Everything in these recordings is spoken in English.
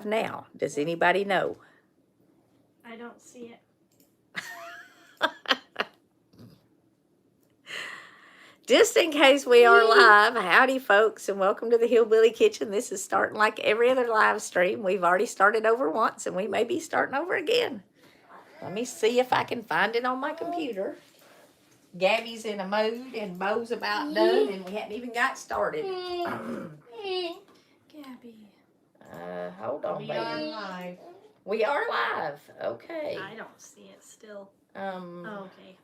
Now, does anybody know? I don't see it. Just in case we are live, howdy folks, and welcome to the Hillbilly Kitchen. This is starting like every other live stream. We've already started over once, and we may be starting over again. Let me see if I can find it on my computer. Gabby's in a mood, and Bo's about done, and we haven't even got started. Gabby. Hold on, We are baby. live. We are live. Okay. I don't see it still. Um. Oh, okay.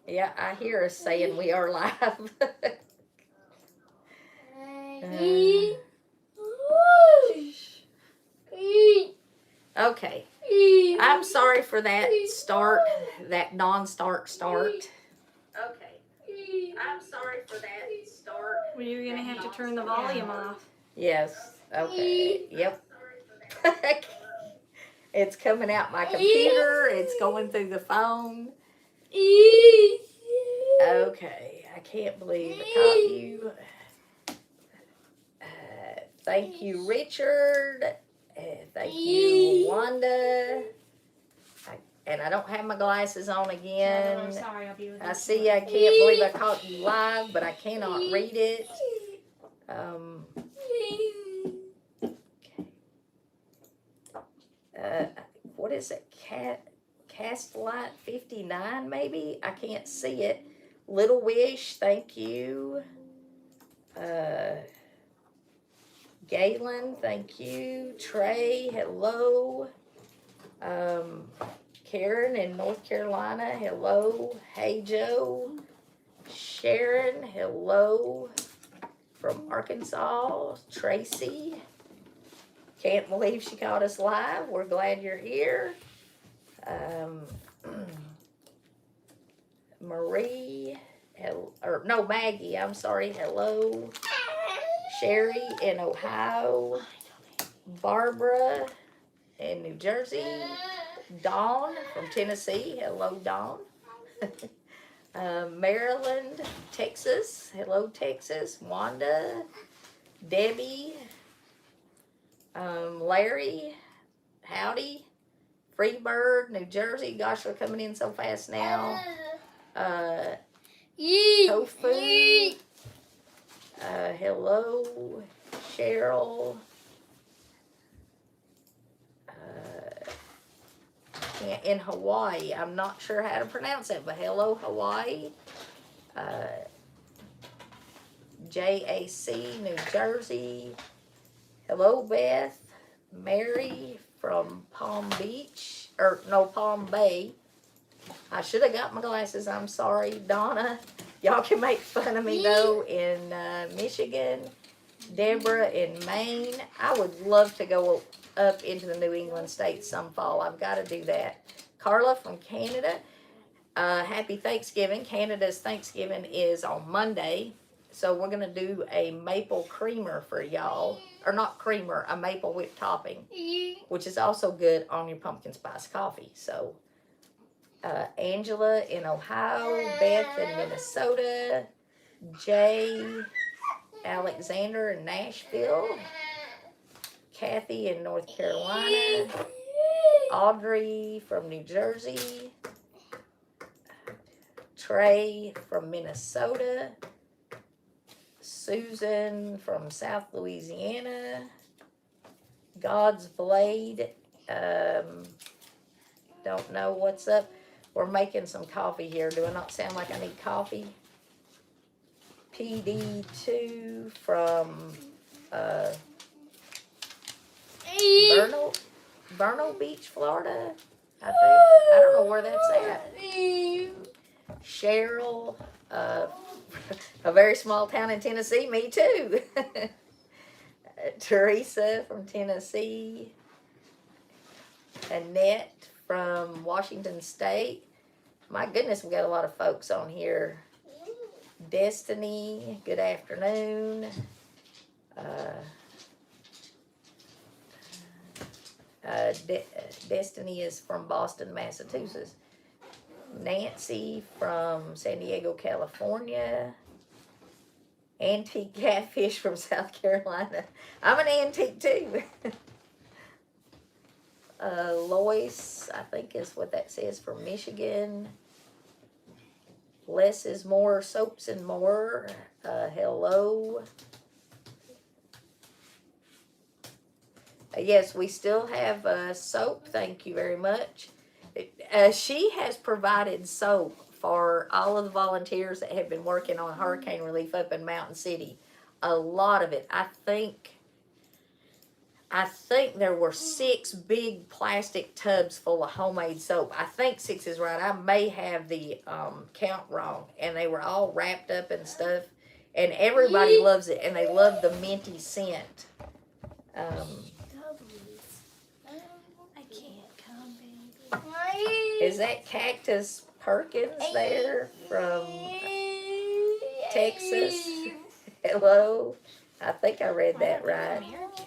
Yeah, I hear us saying we are live. Okay. I'm sorry for that start, that non-start start. Okay. I'm sorry for that start. Well, you're going to have to turn the volume off. Yes. Okay. Yep. It's coming out my computer. It's going through the phone. Okay. I can't believe I caught you. Thank you, Richard. Thank you, Wanda. And I don't have my glasses on again. I'm sorry, I'll be with you. I see I can't believe I caught you live, but I cannot read it. What is it? Castlight 59 maybe? I can't see it. Little Wish, thank you. Galen, thank you. Trey, hello. Karen in North Carolina, hello. Hey Joe. Sharon, hello. From Arkansas, Tracy. Can't believe she caught us live. We're glad you're here. Marie, Maggie, I'm sorry, hello. Sherry in Ohio. Barbara in New Jersey. Dawn from Tennessee, hello Dawn. Maryland, Texas, hello Texas. Wanda, Debbie, Larry, howdy. Freebird, New Jersey, gosh, we're coming in so fast now. Tofu, hello, Cheryl. In Hawaii, I'm not sure how to pronounce it, but hello, Hawaii. JAC, New Jersey. Hello, Beth. Mary from Palm Bay. I should have got my glasses, I'm sorry. Donna, y'all can make fun of me though, in Michigan. Deborah in Maine. I would love to go up into the New England states some fall. I've got to do that. Carla from Canada. Happy Thanksgiving. Canada's Thanksgiving is on Monday. So we're going to do a maple creamer for y'all. Or not creamer, a maple whipped topping. Which is also good on your pumpkin spice coffee. So Angela in Ohio. Beth in Minnesota. Jay Alexander in Nashville. Kathy in North Carolina. Audrey from New Jersey. Trey from Minnesota. Susan from South Louisiana. God's Blade. Don't know what's up. We're making some coffee here. Do I not sound like I need coffee? PD2 from Vernal Beach, Florida, I think. I don't know where that's at. Cheryl, a very small town in Tennessee, me too. Teresa from Tennessee. Annette from Washington State. My goodness, we got a lot of folks on here. Destiny, good afternoon. Destiny is from Boston, Massachusetts. Nancy from San Diego, California. Antique catfish from South Carolina. I'm an antique too. Lois, I think is what that says, from Michigan. Less is more, soaps and more. Hello. Yes, we still have soap. Thank you very much. She has provided soap for all of the volunteers that have been working on hurricane relief up in Mountain City. A lot of it. I think there were 6 big plastic tubs full of homemade soap. I think 6 is right. I may have the count wrong. And they were all wrapped up and stuff. And everybody loves it. And they love the minty scent. I can't come, baby. Is that Cactus Perkins there from Texas? Hello? I think I read that right. Come here, Gabby.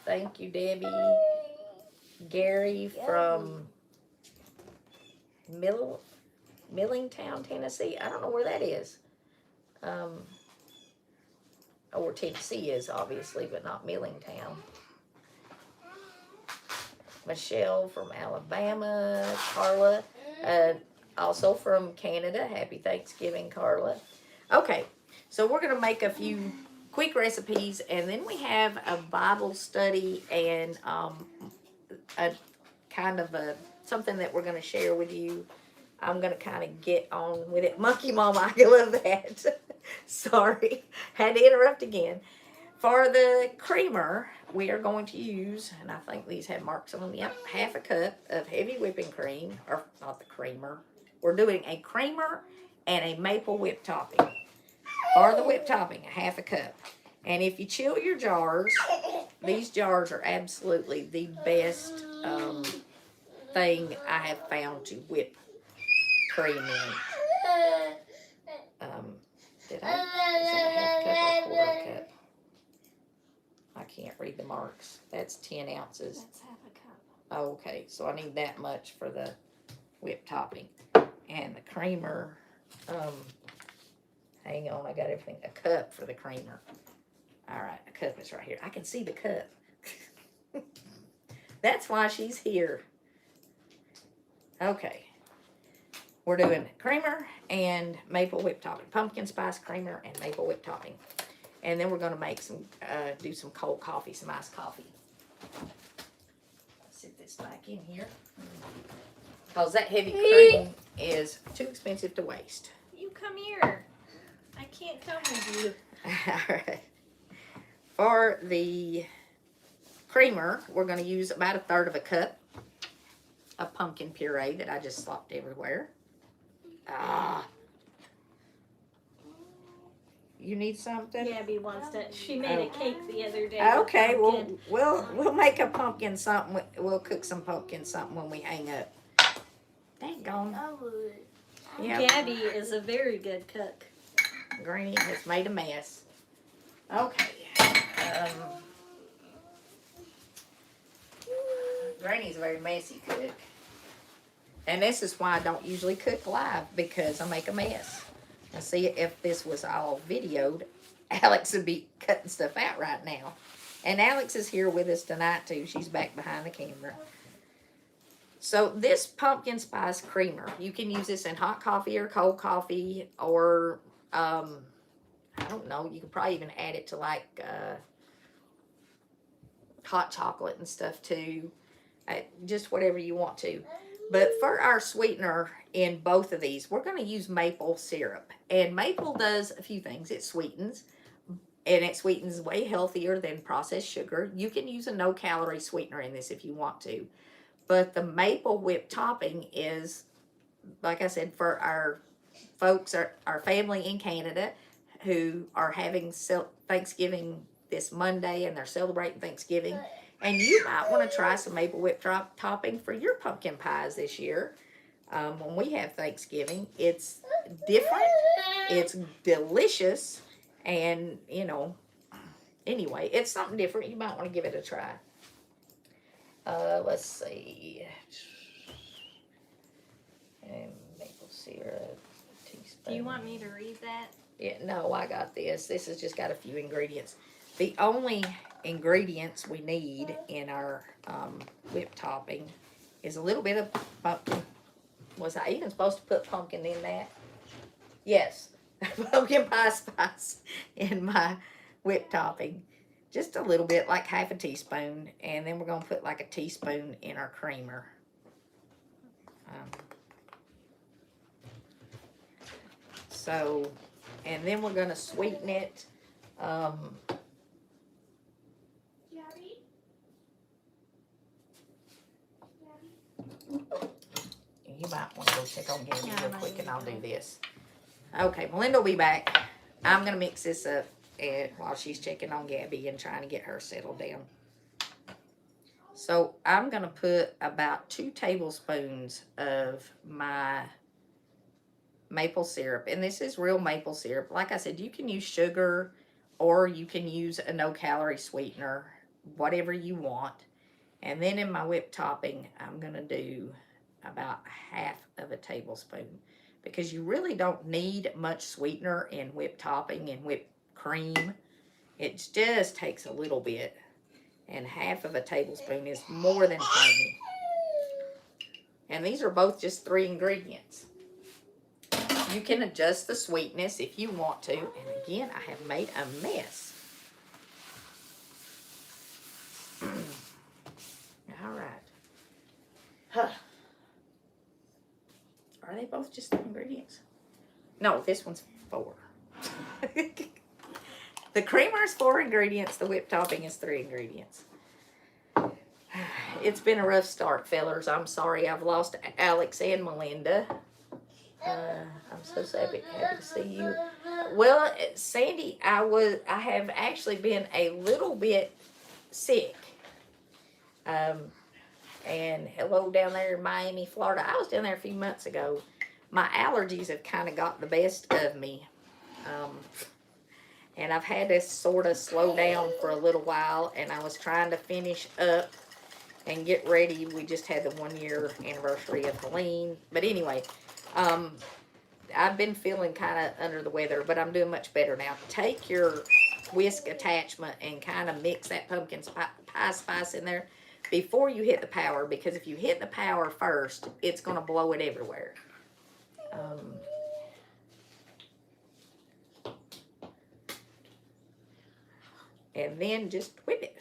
Thank you, Debbie. Gary from Millingtown, Tennessee. I don't know where that is. Where Tennessee is, obviously, but not Millingtown. Michelle from Alabama. Carla, also from Canada. Happy Thanksgiving, Carla. Okay, so we're going to make a few quick recipes, and then we have a Bible study and a kind of something that we're going to share with you. I'm going to kind of get on with it. Monkey Mama, I love that. Sorry, had to interrupt again. For the creamer, we are going to use, and I think these have marks on them, yep, half a cup of heavy whipping cream, or not the creamer. We're doing a creamer and a maple whip topping. For the whip topping, a half a cup. And if you chill your jars, these jars are absolutely the best thing I have found to whip cream in. Did I? Is that a half cup or a quarter cup? I can't read the marks. That's 10 ounces. That's half a cup. Oh, okay, so I need that much for the whip topping. And the creamer, hang on, I got everything. A cup for the creamer. All right, a cup is right here. I can see the cup. That's why she's here. Okay. We're doing creamer and maple whip topping. Pumpkin spice creamer and maple whip topping. And then we're going to make some, do some cold coffee, some iced coffee. Sit this back in here. Because that heavy cream is too expensive to waste. You come here. I can't come with you. Alright. For the creamer, we're going to use about 1/3 of a cup of pumpkin puree that I just slopped everywhere. You need something? Gabby wants to. She made a cake the other day. Okay, with pumpkin. we'll make a pumpkin something. We'll cook some pumpkin something when we hang up. Dang gone. Yep. Gabby is a very good cook. Granny has made a mess. Okay. Granny's a very messy cook. And this is why I don't usually cook live, because I make a mess. Now see, if this was all videoed, Alex would be cutting stuff out right now. And Alex is here with us tonight too. She's back behind the camera. So this pumpkin spice creamer, you can use this in hot coffee or cold coffee, or I don't know, you could probably even add it to like hot chocolate and stuff too. Just whatever you want to. But for our sweetener in both of these, we're going to use maple syrup. And maple does a few things. It sweetens, and it sweetens way healthier than processed sugar. You can use a no-calorie sweetener in this if you want to. But the maple whip topping is, like I said, for our folks, our family in Canada who are having Thanksgiving this Monday, and they're celebrating Thanksgiving. And you might want to try some maple whip topping for your pumpkin pies this year. When we have Thanksgiving, it's different, it's delicious, and, you know, anyway, it's something different. You might want to give it a try. Let's see. And maple syrup, a tablespoons. Do you want me to read that? Yeah, no, I got this. This has just got a few ingredients. The only ingredients we need in our whipped topping is a little bit of pumpkin. Was I even supposed to put pumpkin in that? Yes, pumpkin pie spice in my whipped topping. Just a little bit, like half a teaspoon. And then we're going to put like a teaspoon in our creamer. So, and then we're going to sweeten it. You might want to go check on Gabby real quick and I'll do this. Okay, Melinda will be back. I'm going to mix this up while she's checking on Gabby and trying to get her settled down. So I'm going to put about 2 tablespoons of my maple syrup. And this is real maple syrup. Like I said, you can use sugar or you can use a no-calorie sweetener, whatever you want. And then in my whipped topping, I'm going to do about half of a tablespoon because you really don't need much sweetener in whipped topping and whipped cream. It just takes a little bit, and half of a tablespoon is more than plenty. And these are both just 3 ingredients. You can adjust the sweetness if you want to. And again, I have made a mess. All right. Huh. Are they both just 3 ingredients? No, this one's 4. The creamer is 4 ingredients. The whipped topping is 3 ingredients. It's been a rough start, fellers. I'm sorry I've lost Alex and Melinda. I'm so happy to see you. Well, Sandy, I have actually been a little bit sick. And hello down there in Miami, Florida. I was down there a few months ago. My allergies have kind of got the best of me. And I've had to sort of slow down for a little while. And I was trying to finish up and get ready. We just had the 1-year anniversary of Helene. But anyway, I've been feeling kind of under the weather, but I'm doing much better now. Take your whisk attachment and kind of mix that pumpkin pie spice in there before you hit the power, because if you hit the power first, it's going to blow it everywhere. And then just whip it.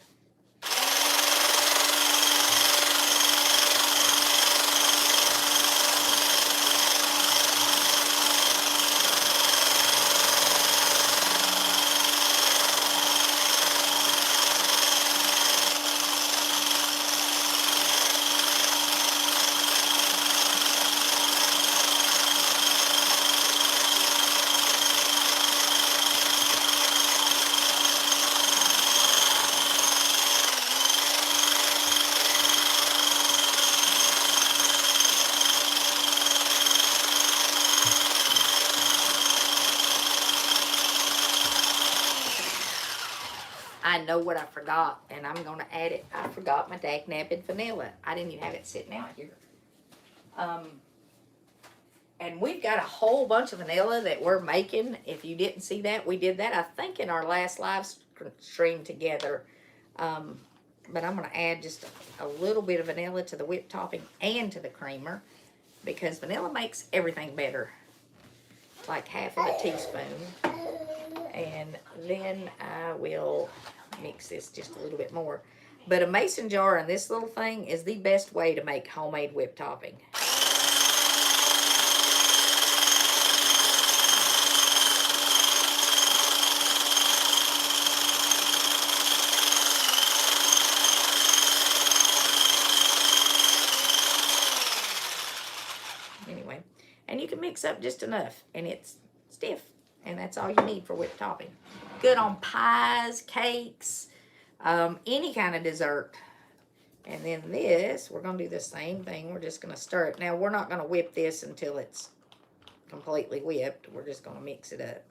I know what I forgot, and I'm going to add it. I forgot my dag-nabbit vanilla. I didn't even have it sitting out here. And we've got a whole bunch of vanilla that we're making. If you didn't see that, we did that, I think, in our last live stream together. But I'm going to add just a little bit of vanilla to the whipped topping and to the creamer, because vanilla makes everything better. Like half of a teaspoon. And then I will mix this just a little bit more. But a mason jar and this little thing is the best way to make homemade whipped topping. Anyway, and you can mix up just enough and it's stiff. And that's all you need for whipped topping. Good on pies, cakes, any kind of dessert. And then this, we're going to do the same thing. We're just going to stir it. Now, we're not going to whip this until it's completely whipped. We're just going to mix it up.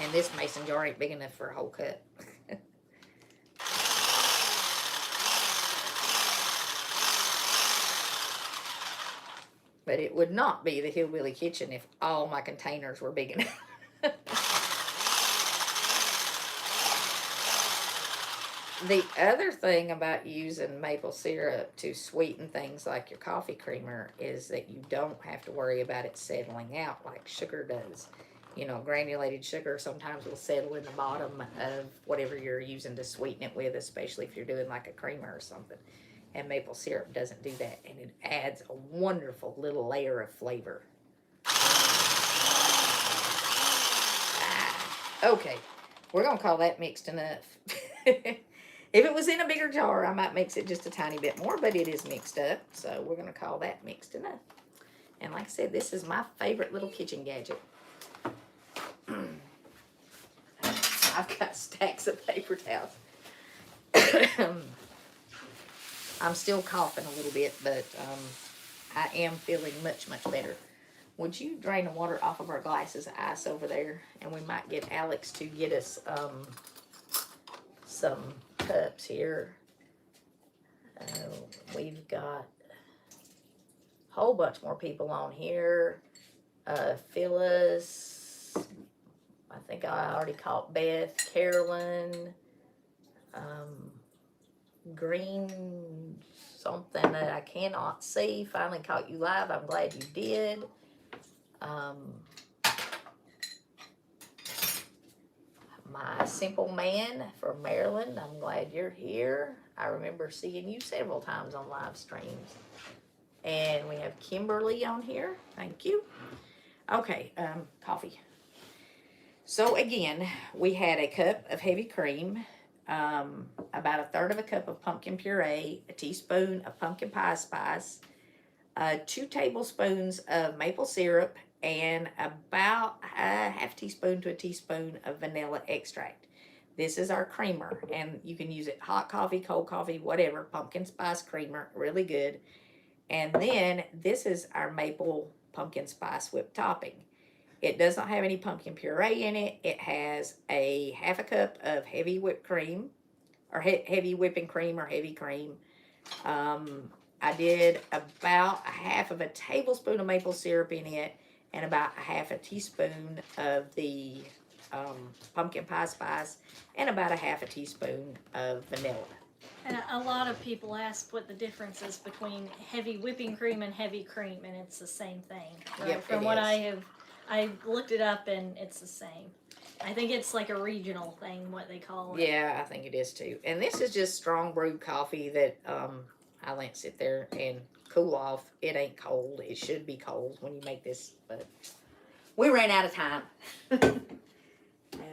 And this mason jar ain't big enough for a whole cup. But it would not be the Hillbilly Kitchen if all my containers were big enough. The other thing about using maple syrup to sweeten things like your coffee creamer is that you don't have to worry about it settling out like sugar does. You know, granulated sugar sometimes will settle in the bottom of whatever you're using to sweeten it with, especially if you're doing like a creamer or something. And maple syrup doesn't do that, and it adds a wonderful little layer of flavor. Okay, we're gonna call that mixed enough. If it was in a bigger jar, I might mix it just a tiny bit more, but it is mixed up, so we're gonna call that mixed enough. And like I said, this is my favorite little kitchen gadget. I've got stacks of paper towels. I'm still coughing a little bit, but I am feeling much, much better. Would you drain the water off of our glasses of ice over there? And we might get Alex to get us some cups here. We've got a whole bunch more people on here. Phyllis, I think I already caught Beth, Carolyn, Green something that I cannot see. Finally caught you live. I'm glad you did. My simple man from Maryland, I'm glad you're here. I remember seeing you several times on live streams. And we have Kimberly on here. Thank you. Okay, coffee. So again, we had a cup of heavy cream, about a third of a cup of pumpkin puree, a teaspoon of pumpkin pie spice, 2 tablespoons of maple syrup, and about a half teaspoon to a teaspoon of vanilla extract. This is our creamer, and you can use it hot coffee, cold coffee, whatever. Pumpkin spice creamer, really good. And then this is our maple pumpkin spice whipped topping. It does not have any pumpkin puree in it. It has a half a cup of heavy whipped cream, or heavy whipping cream, or heavy cream. I did about a half of a tablespoon of maple syrup in it, and about a half a teaspoon of the pumpkin pie spice, and about a half a teaspoon of vanilla. And a lot of people ask what the difference is between heavy whipping cream and heavy cream, and it's the same thing. Yep, From what I looked it up, and it's the same. I think it's like a regional thing, what they call it. Yeah, I think it is too. And this is just strong brewed coffee that I let sit there and cool off. It ain't cold. It should be cold when you make this, but we ran out of time. And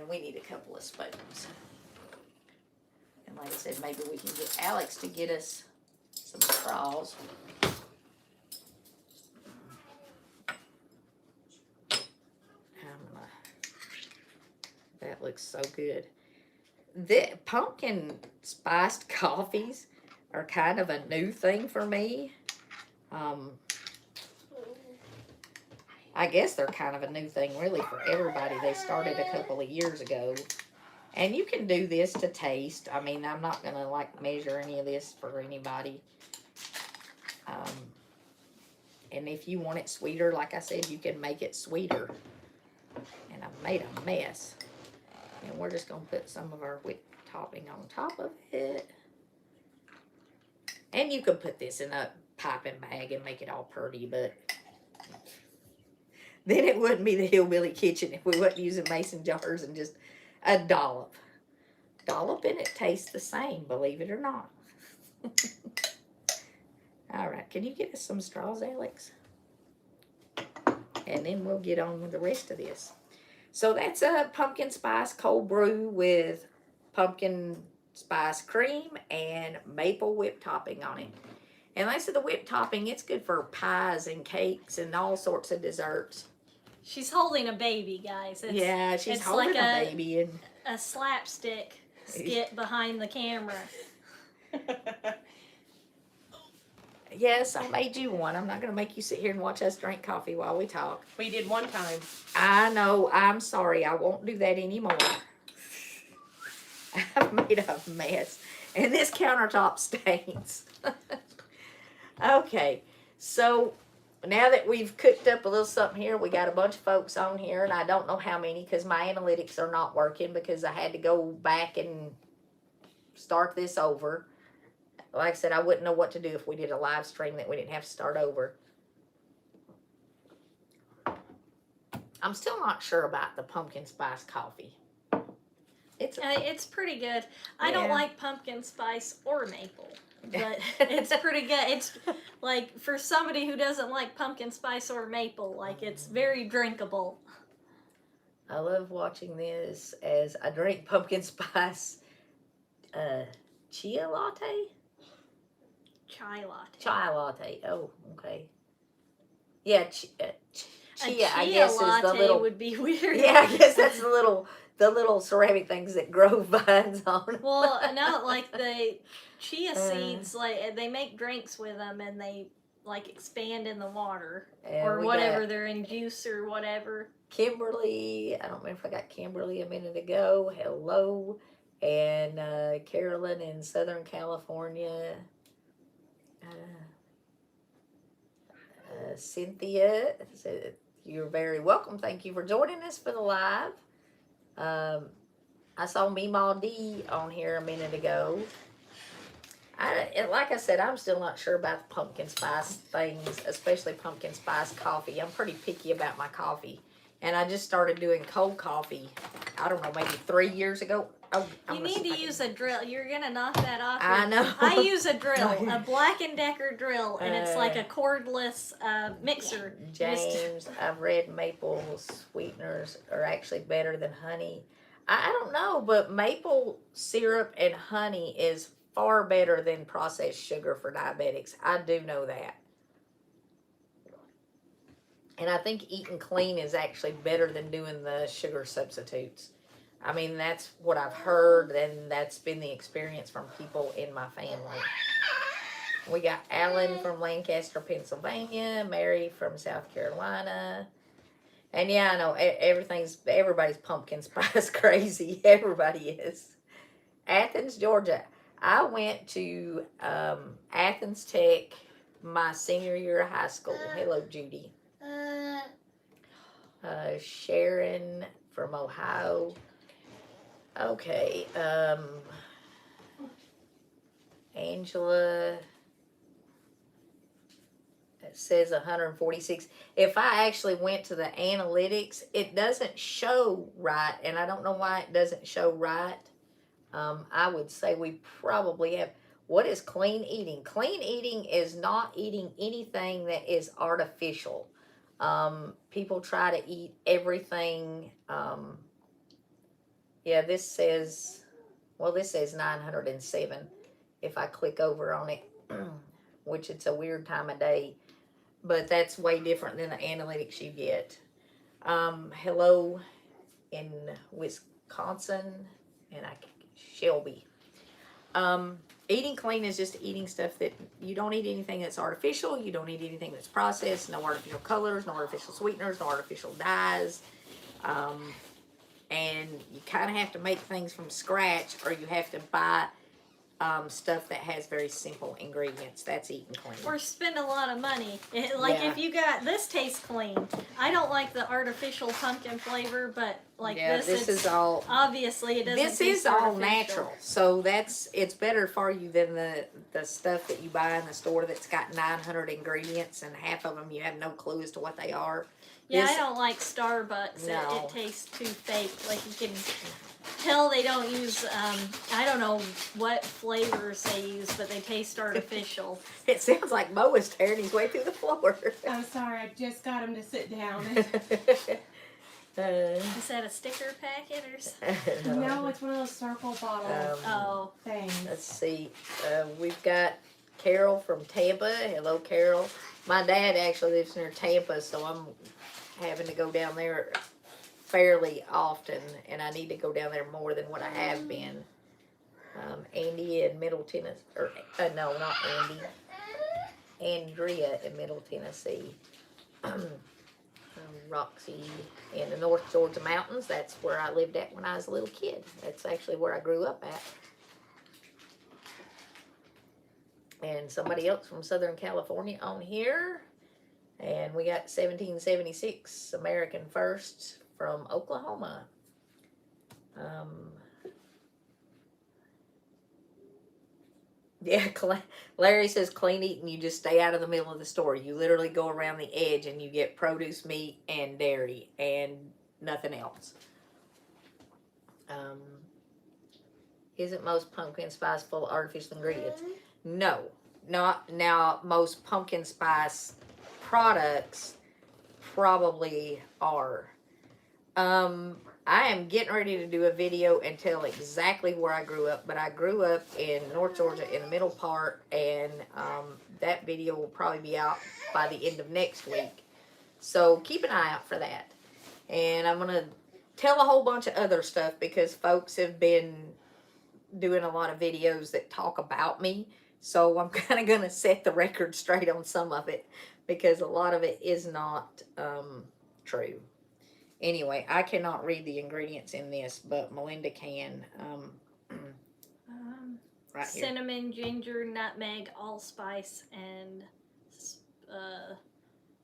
we need a couple of spoons. And like I said, maybe we can get Alex to get us some straws. That looks so good. The pumpkin spiced coffees are kind of a new thing for me. I guess they're kind of a new thing really for everybody. They started a couple of years ago. And you can do this to taste. I mean, I'm not going to like measure any of this for anybody. And if you want it sweeter, like I said, you can make it sweeter. And I've made a mess. And we're just going to put some of our whipped topping on top of it. And you could put this in a piping bag and make it all pretty, but then it wouldn't be the Hillbilly Kitchen if we wasn't using mason jars and just a dollop. Dollop and it tastes the same, believe it or not. All right, can you get us some straws, Alex? And then we'll get on with the rest of this. So that's a pumpkin spice cold brew with pumpkin spice cream and maple whipped topping on it. And like I said, the whipped topping, it's good for pies and cakes and all sorts of desserts. She's holding a baby, guys. Yeah, she's holding like a baby. And a slapstick skit behind the camera. yes, I made you one. I'm not going to make you sit here and watch us drink coffee while we talk. We did one time. I know. I'm sorry. I won't do that anymore. I've made a mess. And this countertop stains. Okay. So now that we've cooked up a little something here, we got a bunch of folks on here, and I don't know how many because my analytics are not working because I had to go back and start this over. Like I said, I wouldn't know what to do if we did a live stream that we didn't have to start over. I'm still not sure about the pumpkin spice coffee. It's pretty good. I don't Yeah. like pumpkin spice or maple, but it's pretty good. It's like for somebody who doesn't like pumpkin spice or maple, like it's very drinkable. I love watching this as I drink pumpkin spice chia latte? Chai latte. Chai latte. Oh, okay. Yeah, chia, I Chia guess, latte is the little. would be weird. Yeah, I guess that's the little ceramic things that grow vines on. Well, no, like the chia seeds, like they make drinks with them, and they like expand in the water or whatever. They're in juice or whatever. Kimberly, I don't remember if I got Kimberly a minute ago. Hello, and Carolyn in Southern California. Cynthia, you're very welcome. Thank you for joining us for the live. I saw Meemaw D on here a minute ago. Like I said, I'm still not sure about the pumpkin spice things, especially pumpkin spice coffee. I'm pretty picky about my coffee. And I just started doing cold coffee, I don't know, maybe 3 years ago. Oh, you need to use a drill. You're going to knock that off. I know. I use a drill, a Black & Decker drill, and it's like a cordless mixer. James, I've read maple sweeteners are actually better than honey. I don't know, but maple syrup and honey is far better than processed sugar for diabetics. I do know that. And I think eating clean is actually better than doing the sugar substitutes. I mean, that's what I've heard, and that's been the experience from people in my family. We got Alan from Lancaster, Pennsylvania, Mary from South Carolina. And yeah, I know everybody's pumpkin spice crazy. Everybody is. Athens, Georgia. I went to Athens Tech my senior year of high school. Hello, Judy. Sharon from Ohio. Okay. Angela. It says 146. If I actually went to the analytics, it doesn't show right, and I don't know why it doesn't show right. I would say we probably have. What is clean eating? Clean eating is not eating anything that is artificial. People try to eat everything. Yeah, this says 907 if I click over on it, which it's a weird time of day, but that's way different than the analytics you get. Hello in Wisconsin, and Shelby. Eating clean is just eating stuff that you don't eat anything that's artificial. You don't eat anything that's processed. No artificial colors, no artificial sweeteners, no artificial dyes. And you kind of have to make things from scratch, or you have to buy stuff that has very simple ingredients. That's eating clean. Or spend a lot of money. If you got, this tastes clean. I don't like the artificial pumpkin flavor, but this is all, obviously it doesn't This is all natural. So it's better for you than the stuff that you buy in the store that's got 900 ingredients and half of them you have no clue as to what they are. Yeah, I don't like Starbucks. No. It tastes too fake. Like you can tell they don't use, I don't know what flavors they use, but they taste artificial. It sounds like Mo is tearing his way through the floor. I'm sorry, I just got him to sit down. Is that a sticker packet or something? No, it's one of those circle bottle things. Let's see. We've got Carol from Tampa. Hello, Carol. My dad actually lives near Tampa, so I'm having to go down there fairly often, and I need to go down there more than what I have been. Andy in Middle Tennessee, no, not Andy. Andrea in Middle Tennessee. Roxy in the North Georgia mountains. That's where I lived at when I was a little kid. That's actually where I grew up at. And somebody else from Southern California on here. And we got 1776 American First from Oklahoma. Yeah, Larry says clean eating. You just stay out of the middle of the store. You literally go around the edge and you get produce, meat, and dairy, and nothing else. Isn't most pumpkin spice full of artificial ingredients? No, not now. Most pumpkin spice products probably are. I am getting ready to do a video and tell exactly where I grew up, but I grew up in North Georgia in the middle part, and that video will probably be out by the end of next week. So keep an eye out for that. And I'm going to tell a whole bunch of other stuff because folks have been doing a lot of videos that talk about me. So I'm kind of going to set the record straight on some of it because a lot of it is not true. Anyway, I cannot read the ingredients in this, but Melinda can. Right here. Cinnamon, ginger, nutmeg, allspice, and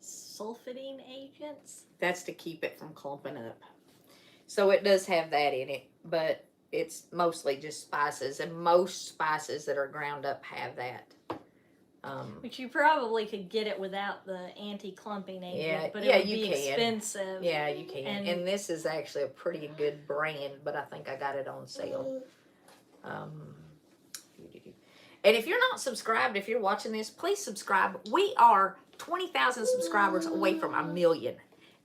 sulfiding agents. That's to keep it from clumping up. So it does have that in it, but it's mostly just spices, and most spices that are ground up have that. Which you probably could get it without the anti-clumping agent, Yeah, but yeah, it would you be can. expensive. Yeah, you can. And this is actually a pretty good brand, but I think I got it on sale. And if you're not subscribed, if you're watching this, please subscribe. We are 20,000 subscribers away from 1 million.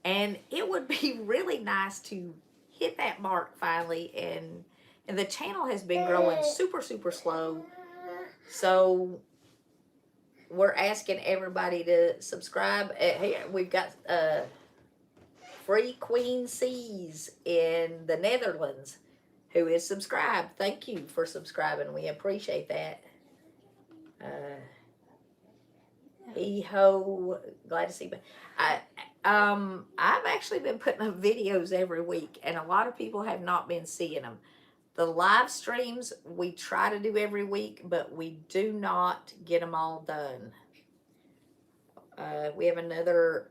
And it would be really nice to hit that mark finally. And the channel has been growing super, super slow. So we're asking everybody to subscribe. Here we've got Free Queen C's in the Netherlands who is subscribed. Thank you for subscribing. We appreciate that. Hee-ho, glad to see you. I've actually been putting up videos every week, and a lot of people have not been seeing them. The live streams we try to do every week, but we do not get them all done. We have another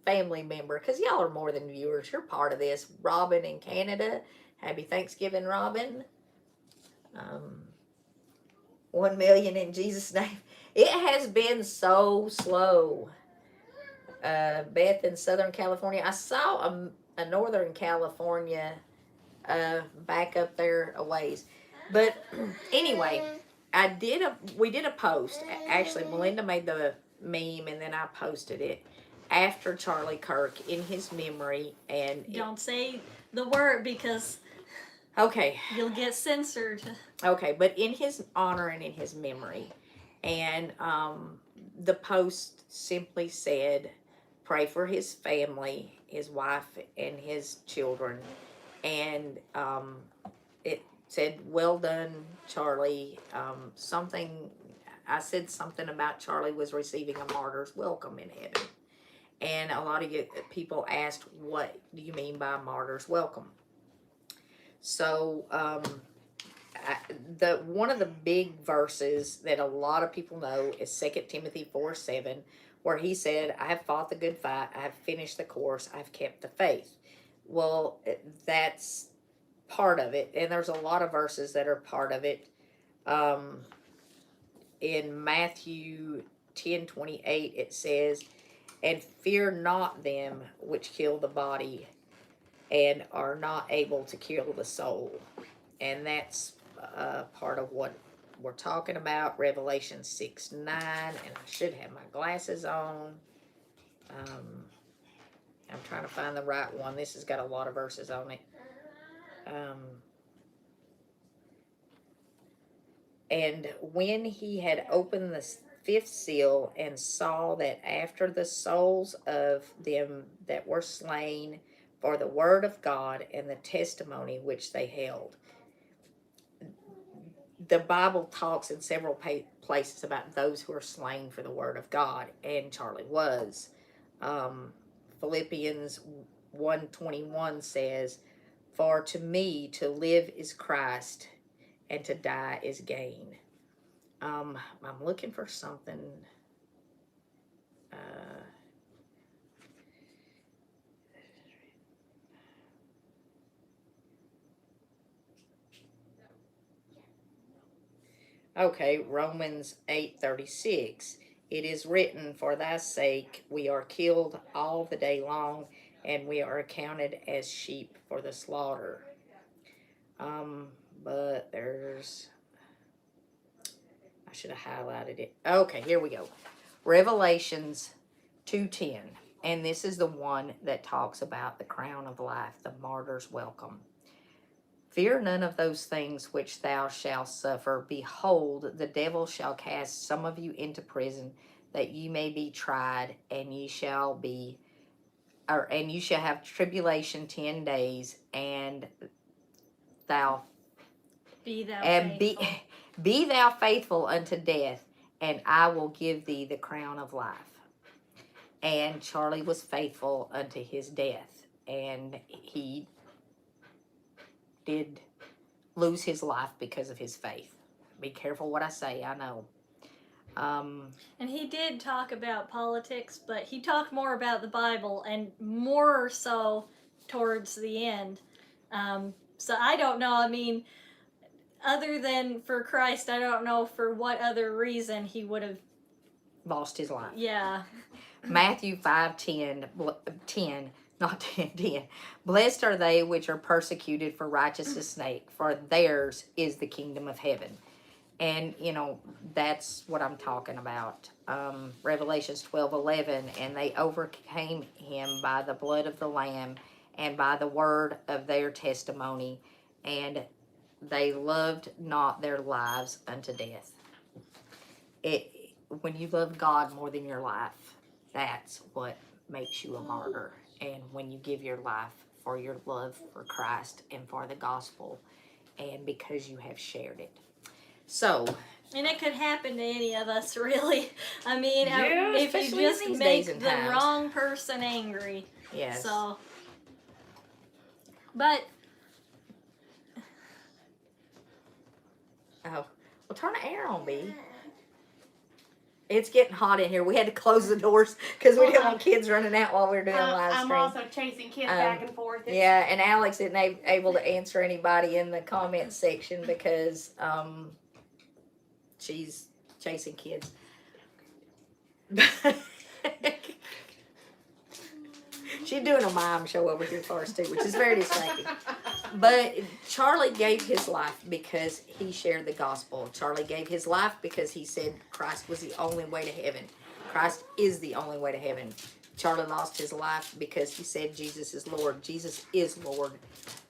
family member, because y'all are more than viewers. You're part of this. Robin in Canada. Happy Thanksgiving, Robin. 1 million in Jesus' name. It has been so slow. Beth in Southern California. I saw a Northern California back up there a ways. But anyway, we did a post. Actually, Melinda made the meme and then I posted it after Charlie Kirk in his memory. And don't say the word because okay, you'll get censored. Okay, but in his honor and in his memory. And the post simply said, pray for his family, his wife, and his children. And it said, well done, Charlie. I said something about Charlie was receiving a martyr's welcome in heaven. And a lot of people asked, what do you mean by martyr's welcome? So, one of the big verses that a lot of people know is 2 Timothy 4:7, where he said, I have fought the good fight, I have finished the course, I've kept the faith. Well, that's part of it, and there's a lot of verses that are part of it. In Matthew 10:28, it says, and fear not them which kill the body and are not able to kill the soul. And that's part of what we're talking about. Revelation 6:9, and I should have my glasses on. I'm trying to find the right one. This has got a lot of verses on it. And when he had opened the 5th seal and saw that after the souls of them that were slain for the word of God and the testimony which they held. The Bible talks in several places about those who are slain for the word of God, and Charlie was. Philippians 1:21 says, for to me to live is Christ, and to die is gain. I'm looking for something. Okay, Romans 8:36. It is written, for thy sake we are killed all the day long, and we are accounted as sheep for the slaughter. But there's, I should have highlighted it. Okay, here we go. Revelations 2:10. And this is the one that talks about the crown of life, the martyr's welcome. Fear none of those things which thou shalt suffer. Behold, the devil shall cast some of you into prison, that ye may be tried, and ye shall have tribulation 10 days, and thou Be thou and faithful. be thou faithful unto death, and I will give thee the crown of life. And Charlie was faithful unto his death, and he did lose his life because of his faith. Be careful what I say, I know. And he did talk about politics, but he talked more about the Bible, and more so towards the end. So I don't know, I mean, other than for Christ, I don't know for what other reason he would have lost his life. Yeah. Matthew 5:10, 10, not 10, 10. Blessed are they which are persecuted for righteousness' sake, for theirs is the kingdom of heaven. And, you know, that's what I'm talking about. Revelations 12:11, and they overcame him by the blood of the Lamb and by the word of their testimony, and they loved not their lives unto death. When you love God more than your life, that's what makes you a martyr. And when you give your life for your love for Christ and for the gospel, and because you have shared it. So, and it could happen to any of us, really. I mean, yeah, if you just make the times. wrong person angry. Yes. So, but. Oh, well, turn the air on, B. It's getting hot in here. We had to close the doors because we didn't want kids running out while we were doing live stream. I'm also chasing kids back and forth. Yeah, and Alex isn't able to answer anybody in the comments section because she's chasing kids. She's doing a mime show over here for us too, which is very distracting. But Charlie gave his life because he shared the gospel. Charlie gave his life because he said Christ was the only way to heaven. Christ is the only way to heaven. Charlie lost his life because he said Jesus is Lord. Jesus is Lord.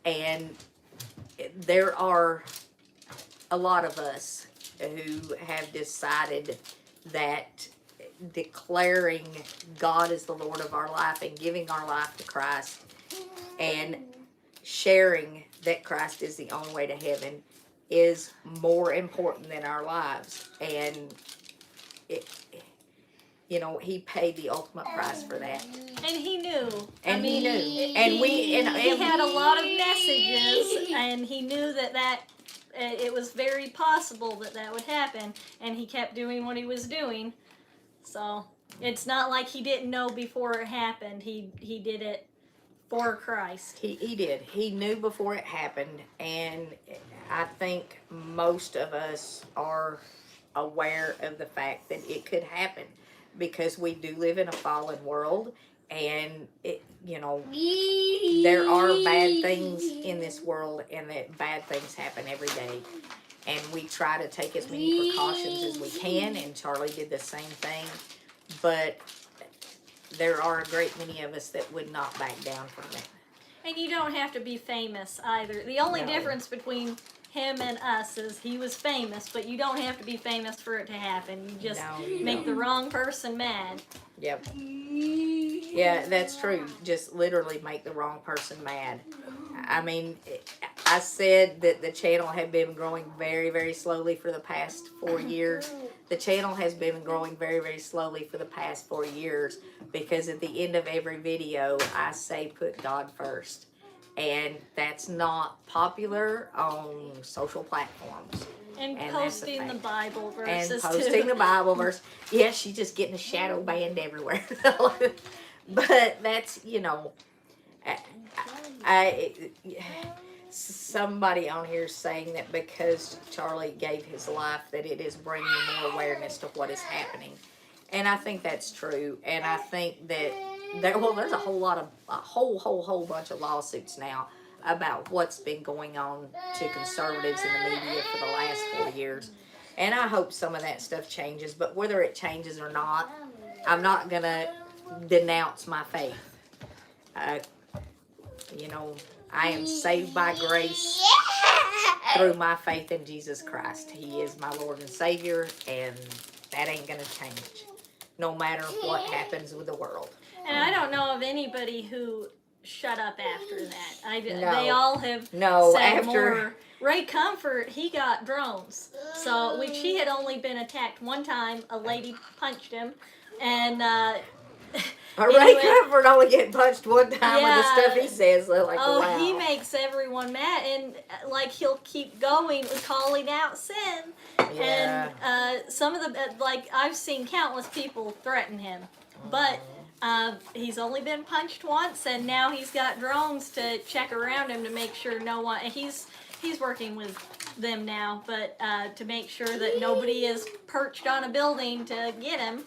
And there are a lot of us who have decided that declaring God as the Lord of our life and giving our life to Christ and sharing that Christ is the only way to heaven is more important than our lives. And he paid the ultimate price for that. And he knew. And he knew. He had a lot of messages, and he knew that it was very possible that would happen, and he kept doing what he was doing. So it's not like he didn't know before it happened. He did it for Christ. He did. He knew before it happened, and I think most of us are aware of the fact that it could happen because we do live in a fallen world, and there are bad things in this world, and that bad things happen every day. And we try to take as many precautions as we can, and Charlie did the same thing. But there are a great many of us that would not back down from it. And you don't have to be famous either. The only difference between him and us is he was famous, but you don't have to be famous for it to happen. You just make the wrong person mad. Yep. Yeah, that's true. Just literally make the wrong person mad. I mean, I said that the channel had been growing very, very slowly for the past 4 years. The channel has been growing very, very slowly for the past 4 years because at the end of every video, I say put God first. And that's not popular on social platforms. And that's posting the fact. Bible And verses posting too. the Bible verse. Yeah, she's just getting a shadow banned everywhere. But that's, you know, I somebody on here saying that because Charlie gave his life, that it is bringing more awareness to what is happening, and I think that's true. And I think that there's a whole bunch of lawsuits now about what's been going on to conservatives in the media for the last 4 years, and I hope some of that stuff changes. But whether it changes or not, I'm not gonna denounce my faith. You know, I am saved by grace through my faith in Jesus Christ. He is my Lord and Savior, and that ain't gonna change, no matter what happens with the world. And I don't know of anybody who shut up after that. No. They all have said after more. Ray Comfort, he got drones. So, which he had only been attacked one time. A lady punched him, and Ray Comfort only get punched one time with the stuff he says. Like, wow. He makes everyone mad, and like he'll keep going, calling out sin. Yeah. And some of the like I've seen countless people threaten him, but he's only been punched once, and now he's got drones to check around him to make sure no one. And he's working with them now, but to make sure that nobody is perched on a building to get him.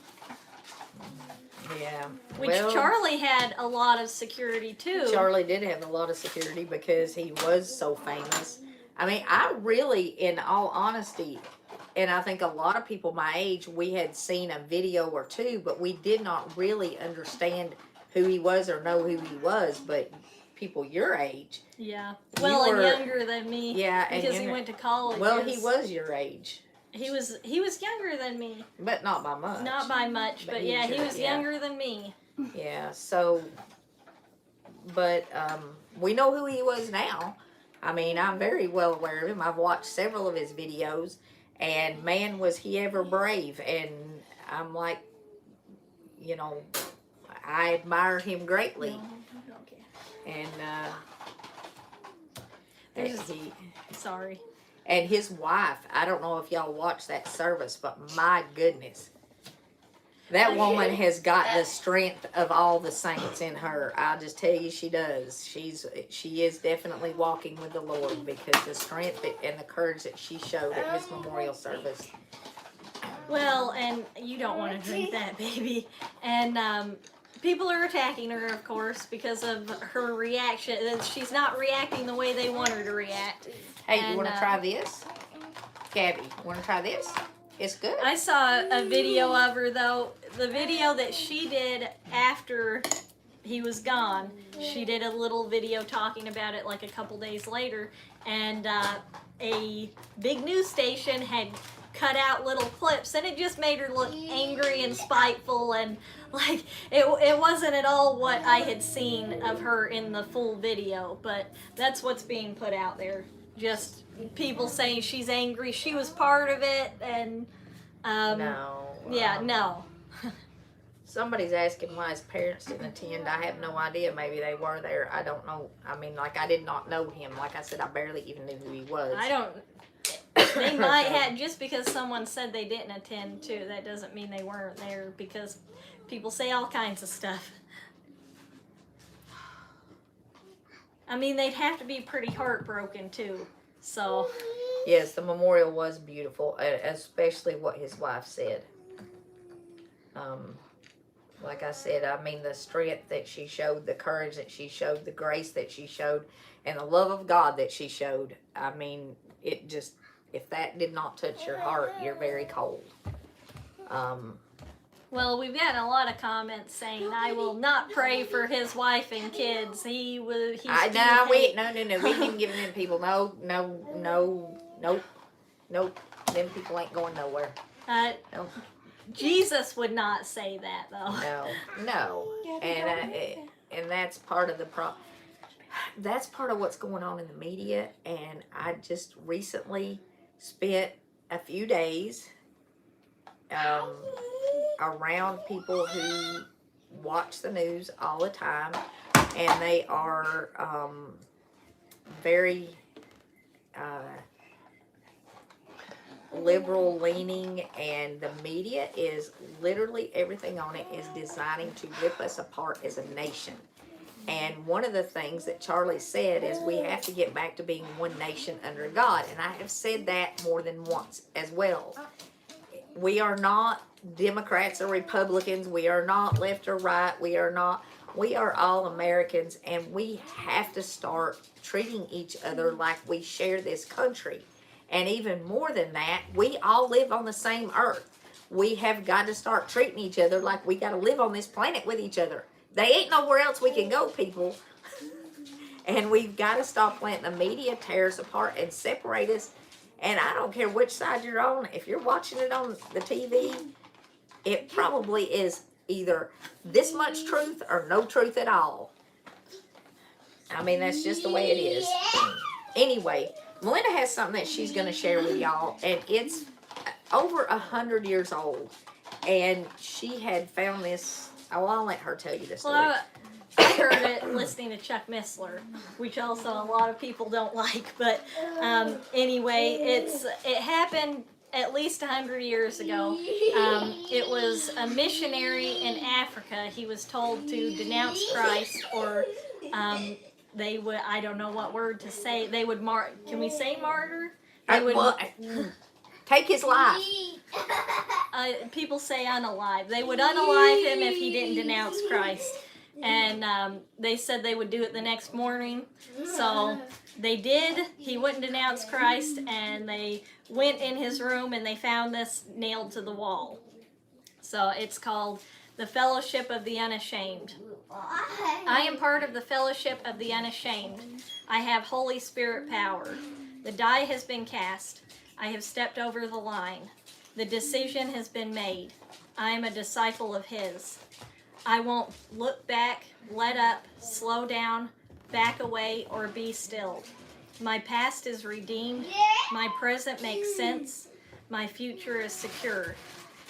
Yeah. Which Charlie had a lot of security too. Charlie did have a lot of security because he was so famous. I mean, I really, in all honesty, and I think a lot of people my age, we had seen a video or two, but we did not really understand who he was or know who he was. But people your age. Yeah. Well, and younger than me. Yeah. Because he went to college. Well, he was your age. He was younger than me. But not by much. Not by much, but yeah, he was younger than me. Yeah, so, but we know who he was now. I mean, I'm very well aware of him. I've watched several of his videos, and man, was he ever brave. And I'm like, you know, I admire him greatly. And sorry. And his wife, I don't know if y'all watched that service, but my goodness. That woman has got the strength of all the saints in her. I'll just tell you, she does. She is definitely walking with the Lord, because the strength and the courage that she showed at his memorial service. Well, and you don't want to drink that, baby. And people are attacking her, of course, because of her reaction. She's not reacting the way they want her to react. Hey, you want to try this? Gabby, you want to try this? It's good. I saw a video of her, though. The video that she did after he was gone, she did a little video talking about it like a couple days later. And a big news station had cut out little clips, and it just made her look angry and spiteful, and like it wasn't at all what I had seen of her in the full video. But that's what's being put out there. Just people saying she's angry, she was part of it, and no. Yeah, no. Somebody's asking why his parents didn't attend. I have no idea. Maybe they were there. I don't know. I mean, like, I did not know him. Like I said, I barely even knew who he was. I don't. They might have, just because someone said they didn't attend too, that doesn't mean they weren't there, because people say all kinds of stuff. I mean, they'd have to be pretty heartbroken too. So. Yes, the memorial was beautiful, especially what his wife said. Like I said, I mean, the strength that she showed, the courage that she showed, the grace that she showed, and the love of God that she showed. I mean, it just, if that did not touch your heart, you're very cold. Well, we've gotten a lot of comments saying, "I will not pray for his wife and kids. He's no. We ain't giving them people. Nope. Them people ain't going nowhere. No. Jesus would not say that, though. No. And that's part of the problem. That's part of what's going on in the media. And I just recently spent a few days around people who watch the news all the time, and they are liberal leaning, and the media is literally everything on it is designing to rip us apart as a nation. And one of the things that Charlie said is we have to get back to being one nation under God. And I have said that more than once as well. We are not Democrats or Republicans. We are not left or right. We are all Americans, and we have to start treating each other like we share this country. And even more than that, we all live on the same earth. We have got to start treating each other like we got to live on this planet with each other. They ain't nowhere else we can go, people. And we've got to stop letting the media tear us apart and separate us. And I don't care which side you're on. If you're watching it on the TV, it probably is either this much truth or no truth at all. I mean, that's just the way it is. Anyway, Melinda has something that she's going to share with y'all, and it's over 100 years old. And she had found this. Oh, I'll let her tell you the story. Well, I heard it listening to Chuck Missler, which also a lot of people don't like. But anyway, it happened at least 100 years ago. It was a missionary in Africa. He was told to denounce Christ, or they would, I don't know what word to say, they would can we say martyr? They would take his life. People say unalive. They would unalive him if he didn't denounce Christ. And they said they would do it the next morning. So they did. He wouldn't denounce Christ, and they went in his room and they found this nailed to the wall. So it's called the Fellowship of the Unashamed. I am part of the Fellowship of the Unashamed. I have Holy Spirit power. The die has been cast. I have stepped over the line. The decision has been made. I am a disciple of His. I won't look back, let up, slow down, back away, or be stilled. My past is redeemed. My present makes sense. My future is secure.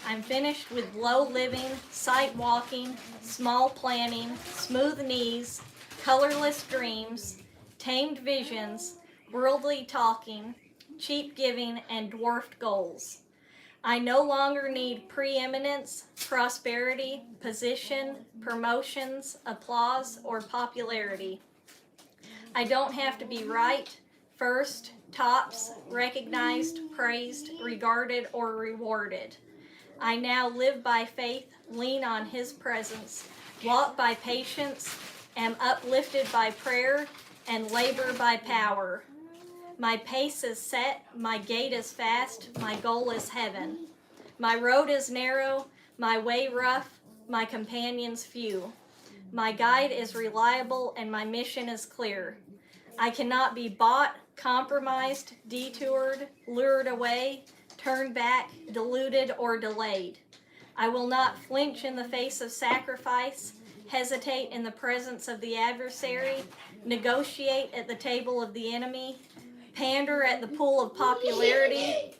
I'm finished with low living, sight walking, small planning, smooth knees, colorless dreams, tamed visions, worldly talking, cheap giving, and dwarfed goals. I no longer need preeminence, prosperity, position, promotions, applause, or popularity. I don't have to be right, first, tops, recognized, praised, regarded, or rewarded. I now live by faith, lean on His presence, walk by patience, am uplifted by prayer, and labor by power. My pace is set, my gait is fast, my goal is heaven. My road is narrow, my way rough, my companions few. My guide is reliable, and my mission is clear. I cannot be bought, compromised, detoured, lured away, turned back, deluded, or delayed. I will not flinch in the face of sacrifice, hesitate in the presence of the adversary, negotiate at the table of the enemy, pander at the pool of popularity,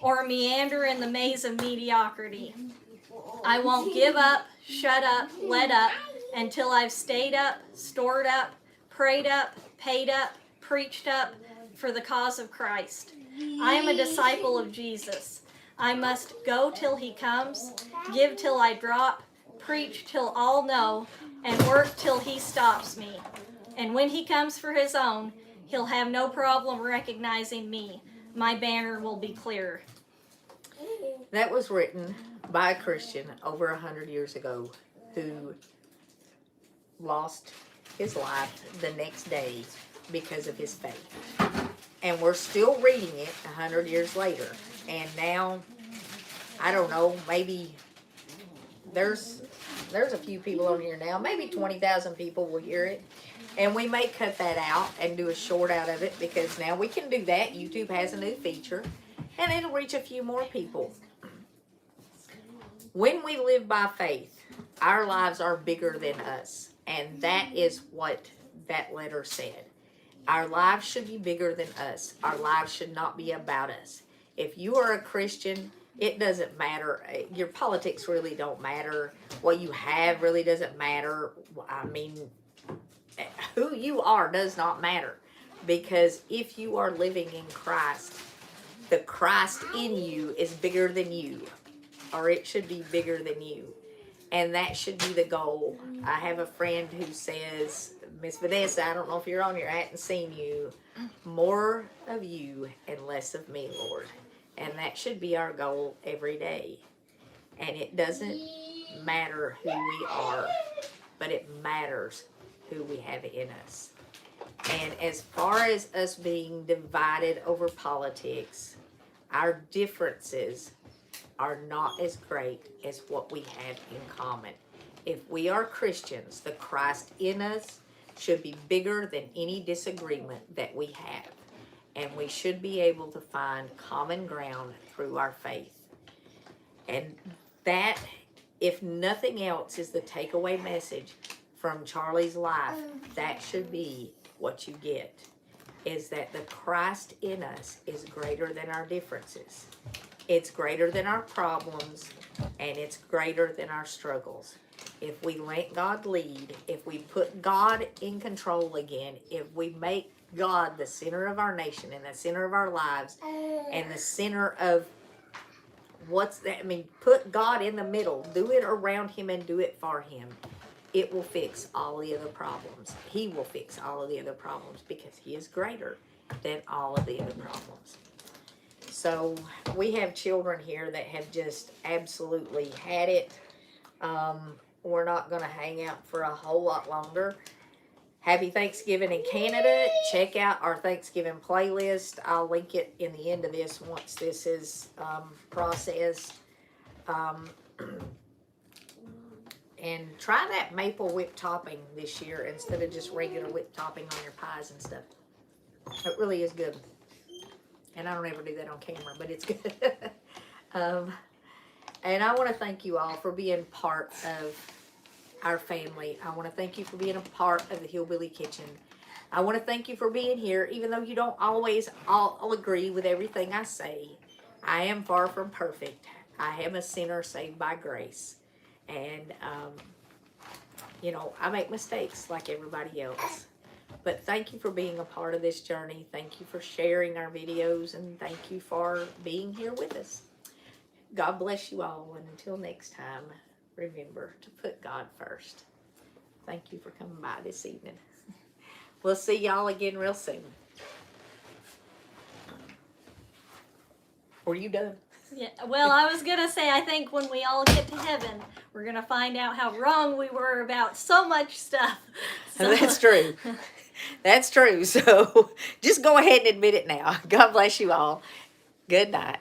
or meander in the maze of mediocrity. I won't give up, shut up, let up, until I've stayed up, stored up, prayed up, paid up, preached up for the cause of Christ. I am a disciple of Jesus. I must go till He comes, give till I drop, preach till all know, and work till He stops me. And when He comes for His own, He'll have no problem recognizing me. My banner will be clear. That was written by a Christian over 100 years ago who lost his life the next day because of his faith. And we're still reading it 100 years later. And now, I don't know, maybe there's a few people on here now. Maybe 20,000 people will hear it. And we may cut that out and do a short out of it, because now we can do that. YouTube has a new feature, and it'll reach a few more people. When we live by faith, our lives are bigger than us. And that is what that letter said. Our lives should be bigger than us. Our lives should not be about us. If you are a Christian, it doesn't matter. Your politics really don't matter. What you have really doesn't matter. I mean, who you are does not matter. Because if you are living in Christ, the Christ in you is bigger than you, or it should be bigger than you. And that should be the goal. I have a friend who says, Miss Vanessa, I don't know if you're on here, I hadn't seen you. More of you and less of me, Lord. And that should be our goal every day. And it doesn't matter who we are, but it matters who we have in us. And as far as us being divided over politics, our differences are not as great as what we have in common. If we are Christians, the Christ in us should be bigger than any disagreement that we have. And we should be able to find common ground through our faith. And that, if nothing else, is the takeaway message from Charlie's life. That should be what you get, is that the Christ in us is greater than our differences. It's greater than our problems, and it's greater than our struggles. If we let God lead, if we put God in control again, if we make God the center of our nation and the center of our lives and the center of put God in the middle, do it around him and do it for him, it will fix all the other problems. He will fix all of the other problems because he is greater than all of the other problems. So we have children here that have just absolutely had it. We're not going to hang out for a whole lot longer. Happy Thanksgiving in Canada. Check out our Thanksgiving playlist. I'll link it in the end of this once this is processed. And try that maple whip topping this year instead of just regular whip topping on your pies and stuff. It really is good. And I don't ever do that on camera, but it's good. And I want to thank you all for being part of our family. I want to thank you for being a part of the Hillbilly Kitchen. I want to thank you for being here, even though you don't always all agree with everything I say. I am far from perfect. I am a sinner saved by grace. And, I make mistakes like everybody else. But thank you for being a part of this journey. Thank you for sharing our videos. And thank you for being here with us. God bless you all. And until next time, remember to put God first. Thank you for coming by this evening. We'll see y'all again real soon. Were you done? Yeah, well, I was going to say, I think when we all get to heaven, we're going to find out how wrong we were about so much stuff. So. That's true. That's true. So just go ahead and admit it now. God bless you all. Good night.